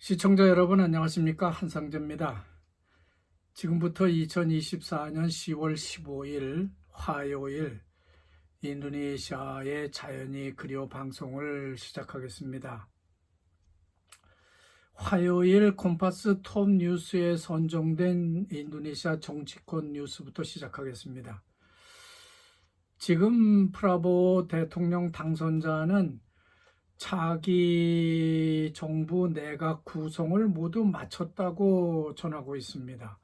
시청자 여러분 안녕하십니까? 한상재입니다. 지금부터 2024년 10월 15일 화요일 인도네시아의 자연이 그리워 방송을 시작하겠습니다. 화요일 콤파스 톱 뉴스에 선정된 인도네시아 정치권 뉴스부터 시작하겠습니다. 지금 프라보 대통령 당선자는 차기 정부 내각 구성을 모두 마쳤다고 전하고 있습니다.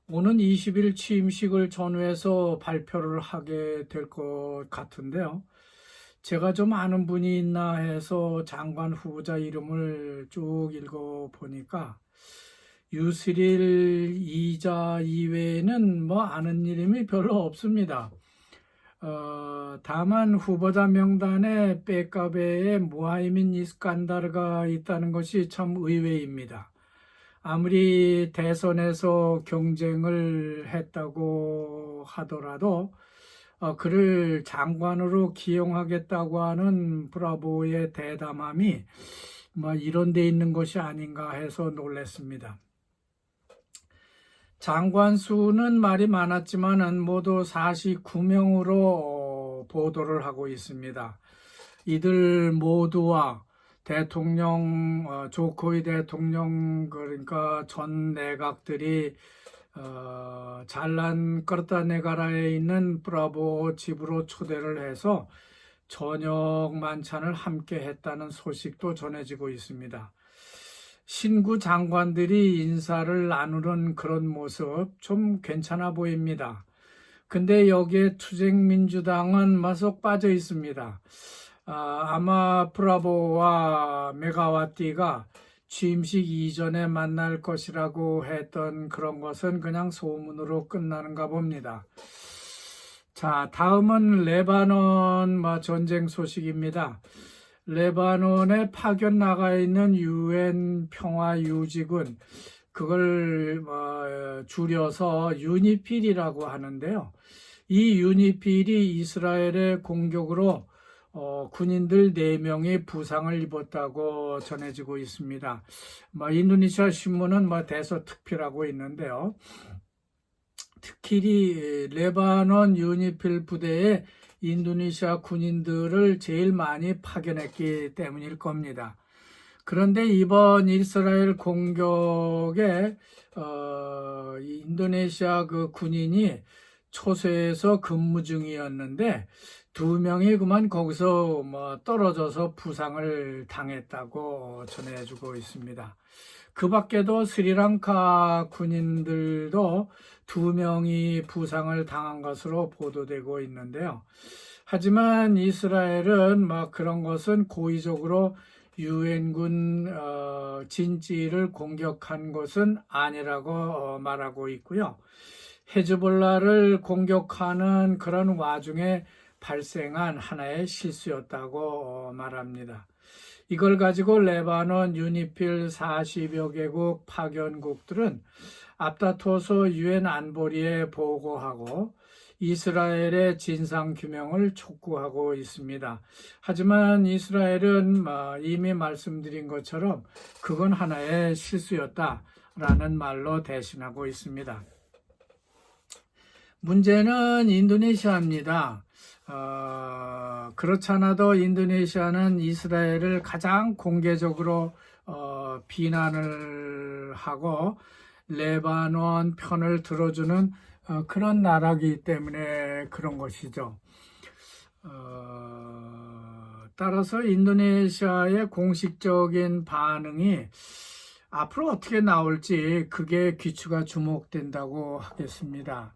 오는 20일 취임식을 전후해서 발표를 하게 될 것 같은데요. 제가 좀 아는 분이 있나 해서 장관 후보자 이름을 쭉 읽어보니까 유스릴 이자 이외에는 아는 이름이 별로 없습니다. 다만 후보자 명단에 빼까베의 무하이민 이스칸다르가 있다는 것이 참 의외입니다. 아무리 대선에서 경쟁을 했다고 하더라도 그를 장관으로 기용하겠다고 하는 브라보의 대담함이 이런 데 있는 것이 아닌가 해서 놀랐습니다. 장관 수는 말이 많았지만 모두 49명으로 보도를 하고 있습니다. 이들 모두와 대통령 조코이 대통령 그러니까 전 내각들이 잘난 까르타네가라에 있는 브라보 집으로 초대를 해서 저녁 만찬을 함께 했다는 소식도 전해지고 있습니다. 신구 장관들이 인사를 나누는 그런 모습 좀 괜찮아 보입니다. 근데 여기에 투쟁민주당은 마속 빠져 있습니다. 아마 브라보와 메가와티가 취임식 이전에 만날 것이라고 했던 그런 것은 그냥 소문으로 끝나는가 봅니다. 자, 다음은 레바논 전쟁 소식입니다. 레바논에 파견 나가 있는 UN 평화유지군, 그걸 줄여서 유니필이라고 하는데요. 이 유니필이 이스라엘의 공격으로 군인들 4명이 부상을 입었다고 전해지고 있습니다. 인도네시아 신문은 대서특필하고 있는데요. 특히 레바논 유니필 부대에 인도네시아 군인들을 제일 많이 파견했기 때문일 겁니다. 그런데 이번 이스라엘 공격에 인도네시아 그 군인이 초소에서 근무 중이었는데 2명이 그만 거기서 떨어져서 부상을 당했다고 전해주고 있습니다. 그 밖에도 스리랑카 군인들도 2명이 부상을 당한 것으로 보도되고 있는데요. 하지만 이스라엘은 그런 것은 고의적으로 유엔군 진지를 공격한 것은 아니라고 말하고 있고요. 헤즈볼라를 공격하는 그런 와중에 발생한 하나의 실수였다고 말합니다. 이걸 가지고 레바논 유니필 40여 개국 파견국들은 앞다퉈서 유엔 안보리에 보고하고 이스라엘의 진상규명을 촉구하고 있습니다. 하지만 이스라엘은 이미 말씀드린 것처럼 그건 하나의 실수였다라는 말로 대신하고 있습니다. 문제는 인도네시아입니다. 그렇지 않아도 인도네시아는 이스라엘을 가장 공개적으로 비난을 하고 레바논 편을 들어주는 그런 나라이기 때문에 그런 것이죠. 따라서 인도네시아의 공식적인 반응이 앞으로 어떻게 나올지 그게 귀추가 주목된다고 하겠습니다.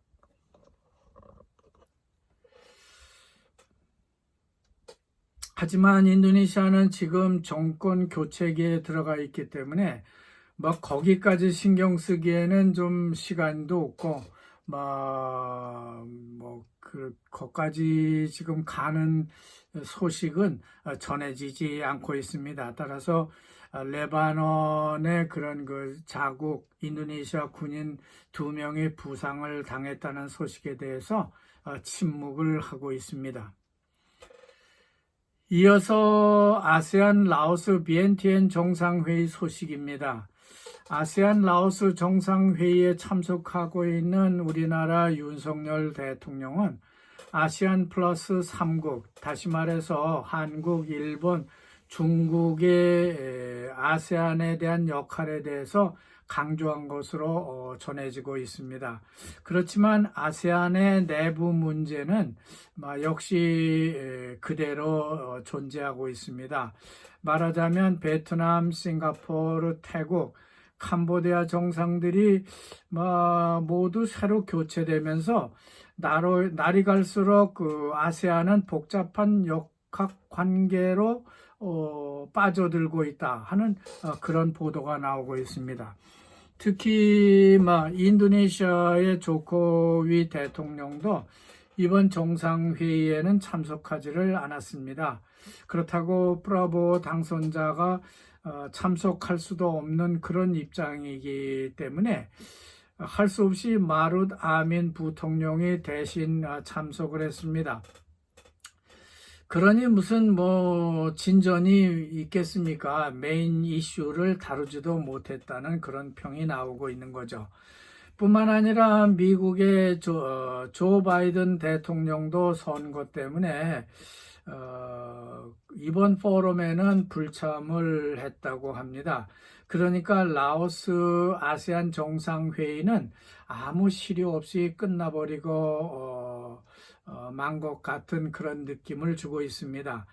하지만 인도네시아는 지금 정권 교체기에 들어가 있기 때문에 거기까지 신경 쓰기에는 좀 시간도 없고 거기까지 지금 가는 소식은 전해지지 않고 있습니다. 따라서 레바논의 그런 자국 인도네시아 군인 2명이 부상을 당했다는 소식에 대해서 침묵을 하고 있습니다. 이어서 아세안 라오스 비엔티엔 정상회의 소식입니다. 아세안 라오스 정상회의에 참석하고 있는 우리나라 윤석열 대통령은 아시안 플러스 3국, 다시 말해서 한국, 일본, 중국의 아세안에 대한 역할에 대해서 강조한 것으로 전해지고 있습니다. 그렇지만 아세안의 내부 문제는 역시 그대로 존재하고 있습니다. 말하자면 베트남, 싱가포르, 태국, 캄보디아 정상들이 모두 새로 교체되면서 날이 갈수록 그 아세안은 복잡한 역학 관계로 빠져들고 있다 하는 그런 보도가 나오고 있습니다. 특히 인도네시아의 조코위 대통령도 이번 정상회의에는 참석하지를 않았습니다. 그렇다고 프라보 당선자가 참석할 수도 없는 그런 입장이기 때문에 할 수 없이 마룻 아민 부통령이 대신 참석을 했습니다. 그러니 무슨 진전이 있겠습니까? 메인 이슈를 다루지도 못했다는 그런 평이 나오고 있는 거죠. 뿐만 아니라 미국의 조 바이든 대통령도 선거 때문에 이번 포럼에는 불참을 했다고 합니다. 그러니까 라오스 아세안 정상회의는 아무 실효 없이 끝나버리고 만 것 같은 그런 느낌을 주고 있습니다.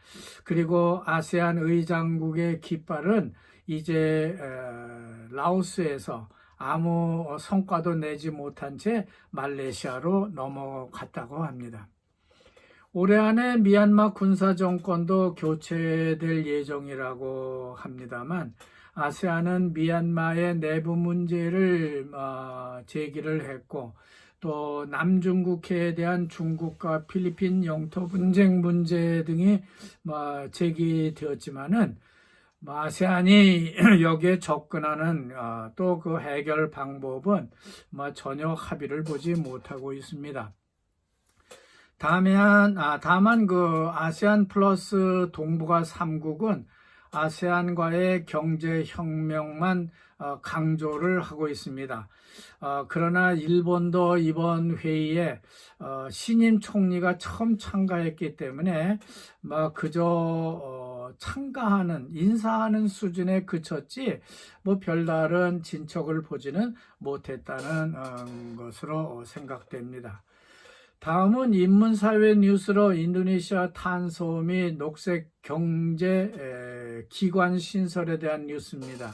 그리고 아세안 의장국의 깃발은 이제 라오스에서 아무 성과도 내지 못한 채 말레이시아로 넘어갔다고 합니다. 올해 안에 미얀마 군사정권도 교체될 예정이라고 합니다만 아세안은 미얀마의 내부 문제를 제기를 했고 또 남중국해에 대한 중국과 필리핀 영토 분쟁 문제 등이 제기되었지만은 아세안이 여기에 접근하는 또 그 해결 방법은 전혀 합의를 보지 못하고 있습니다. 다만 그 아세안 플러스 동북아 3국은 아세안과의 경제혁명만 강조를 하고 있습니다. 그러나 일본도 이번 회의에 신임 총리가 처음 참가했기 때문에 그저 참가하는 인사하는 수준에 그쳤지 별다른 진척을 보지는 못했다는 것으로 생각됩니다. 다음은 인문사회 뉴스로 인도네시아 탄소 및 녹색 경제 기관 신설에 대한 뉴스입니다.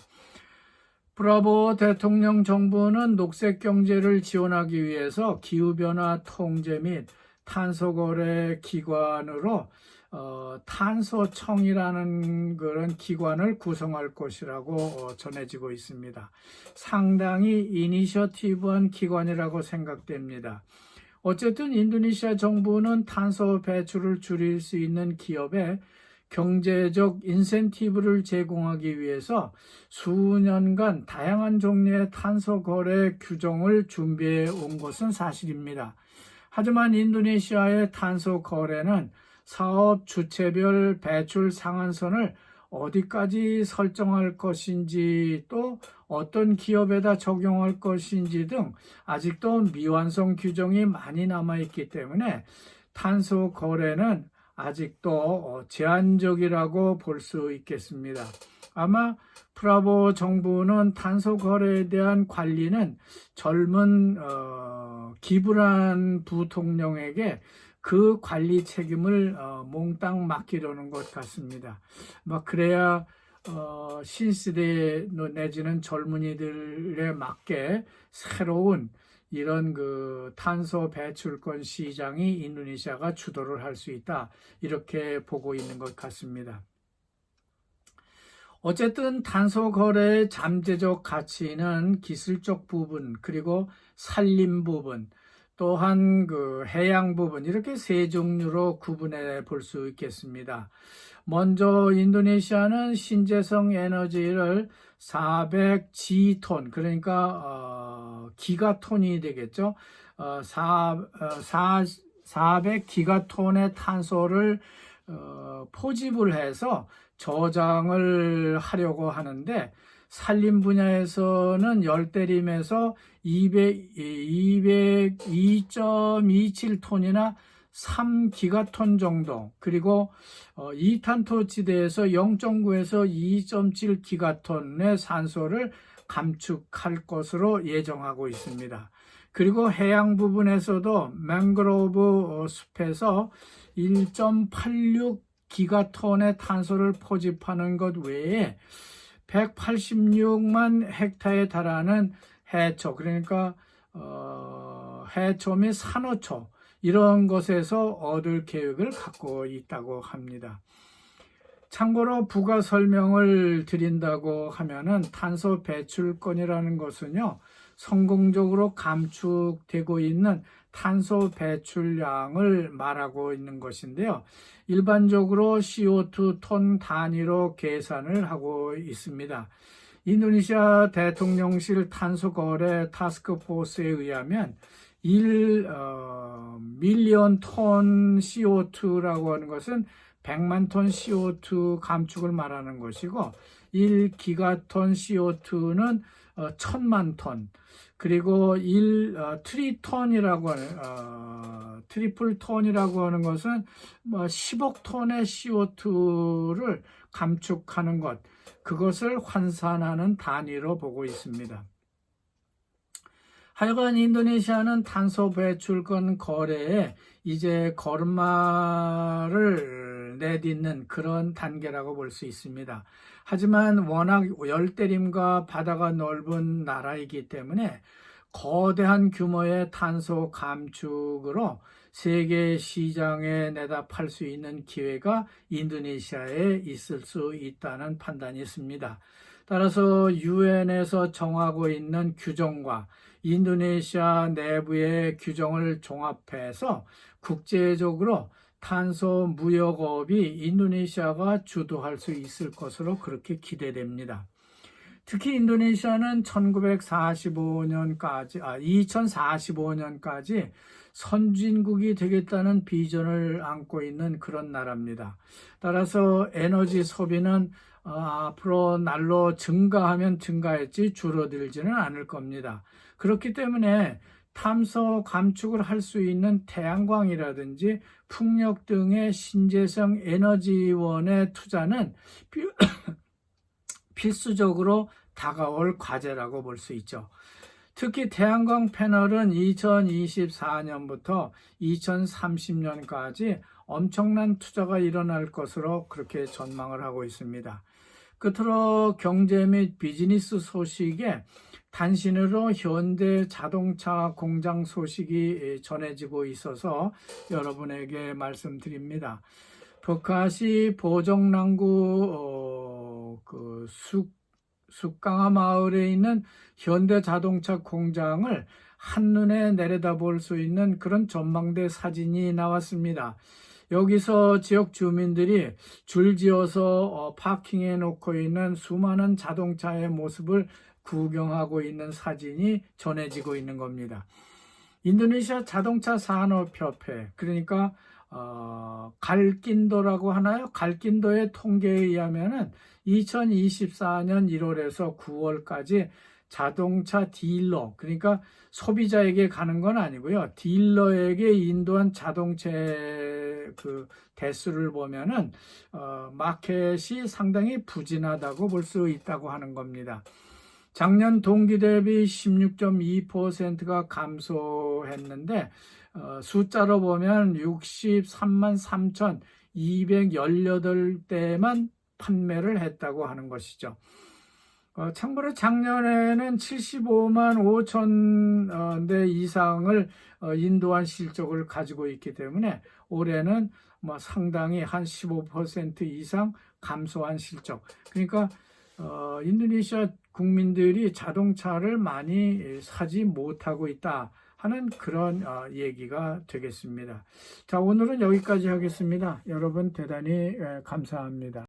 프라보 대통령 정부는 녹색 경제를 지원하기 위해서 기후변화 통제 및 탄소 거래 기관으로 탄소청이라는 그런 기관을 구성할 것이라고 전해지고 있습니다. 상당히 이니셔티브한 기관이라고 생각됩니다. 어쨌든 인도네시아 정부는 탄소 배출을 줄일 수 있는 기업에 경제적 인센티브를 제공하기 위해서 수년간 다양한 종류의 탄소 거래 규정을 준비해 온 것은 사실입니다. 하지만 인도네시아의 탄소 거래는 사업 주체별 배출 상한선을 어디까지 설정할 것인지 또 어떤 기업에다 적용할 것인지 등 아직도 미완성 규정이 많이 남아있기 때문에 탄소 거래는 아직도 제한적이라고 볼 수 있겠습니다. 아마 프라보 정부는 탄소 거래에 대한 관리는 젊은 기브란 부통령에게 그 관리 책임을 몽땅 맡기려는 것 같습니다. 그래야 신세대 내지는 젊은이들에 맞게 새로운 이런 그 탄소 배출권 시장이 인도네시아가 주도를 할 수 있다, 이렇게 보고 있는 것 같습니다. 어쨌든 탄소 거래의 잠재적 가치는 기술적 부분, 그리고 산림 부분, 또한 그 해양 부분, 이렇게 세 종류로 구분해 볼 수 있겠습니다. 먼저 인도네시아는 신재생 에너지를 400G톤, 그러니까 기가톤이 되겠죠. 400기가톤의 탄소를 포집을 해서 저장을 하려고 하는데, 산림 분야에서는 열대림에서 202.27톤이나 3기가톤 정도, 그리고 2탄토지대에서 0.9에서 2.7기가톤의 산소를 감축할 것으로 예정하고 있습니다. 그리고 해양 부분에서도 맹그로브 숲에서 1.86기가톤의 탄소를 포집하는 것 외에 186만 헥타에 달하는 해초, 그러니까 해초 및 산호초, 이런 것에서 얻을 계획을 갖고 있다고 합니다. 참고로 부가 설명을 드린다고 하면은 탄소 배출권이라는 것은요, 성공적으로 감축되고 있는 탄소 배출량을 말하고 있는 것인데요. 일반적으로 CO2 톤 단위로 계산을 하고 있습니다. 인도네시아 대통령실 탄소거래 타스크포스에 의하면 1밀리언 톤 CO2라고 하는 것은 100만 톤 CO2 감축을 말하는 것이고, 1기가톤 CO2는 1000만 톤, 그리고 트리톤이라고 하는 트리플 톤이라고 하는 것은 10억 톤의 CO2를 감축하는 것, 그것을 환산하는 단위로 보고 있습니다. 하여간 인도네시아는 탄소 배출권 거래에 이제 걸음마를 내딛는 그런 단계라고 볼 수 있습니다. 하지만 워낙 열대림과 바다가 넓은 나라이기 때문에 거대한 규모의 탄소 감축으로 세계 시장에 내다 팔 수 있는 기회가 인도네시아에 있을 수 있다는 판단이 있습니다. 따라서 유엔에서 정하고 있는 규정과 인도네시아 내부의 규정을 종합해서 국제적으로 탄소 무역업이 인도네시아가 주도할 수 있을 것으로 그렇게 기대됩니다. 특히 인도네시아는 2045년까지 선진국이 되겠다는 비전을 안고 있는 그런 나라입니다. 따라서 에너지 소비는 앞으로 날로 증가하면 증가했지 줄어들지는 않을 겁니다. 그렇기 때문에 탄소 감축을 할 수 있는 태양광이라든지 풍력 등의 신재생 에너지원의 투자는 필수적으로 다가올 과제라고 볼 수 있죠. 특히 태양광 패널은 2024년부터 2030년까지 엄청난 투자가 일어날 것으로 그렇게 전망을 하고 있습니다. 끝으로 경제 및 비즈니스 소식에 단신으로 현대 자동차 공장 소식이 전해지고 있어서 여러분에게 말씀드립니다. 버카시 보정랑구 숫강화 마을에 있는 현대 자동차 공장을 한눈에 내려다볼 수 있는 그런 전망대 사진이 나왔습니다. 여기서 지역 주민들이 줄지어서 파킹해 놓고 있는 수많은 자동차의 모습을 구경하고 있는 사진이 전해지고 있는 겁니다. 인도네시아 자동차 산업협회, 그러니까 갈킨도라고 하나요? 갈킨도의 통계에 의하면은 2024년 1월에서 9월까지 자동차 딜러, 그러니까 소비자에게 가는 건 아니고요, 딜러에게 인도한 자동차의 그 대수를 보면은 마켓이 상당히 부진하다고 볼 수 있다고 하는 겁니다. 작년 동기 대비 16.2%가 감소했는데 숫자로 보면 63만 3,218대만 판매를 했다고 하는 것이죠. 참고로 작년에는 75만 5천 대 이상을 인도한 실적을 가지고 있기 때문에 올해는 상당히 한 15% 이상 감소한 실적. 그러니까 인도네시아 국민들이 자동차를 많이 사지 못하고 있다 하는 그런 얘기가 되겠습니다. 자, 오늘은 여기까지 하겠습니다. 여러분 대단히 감사합니다.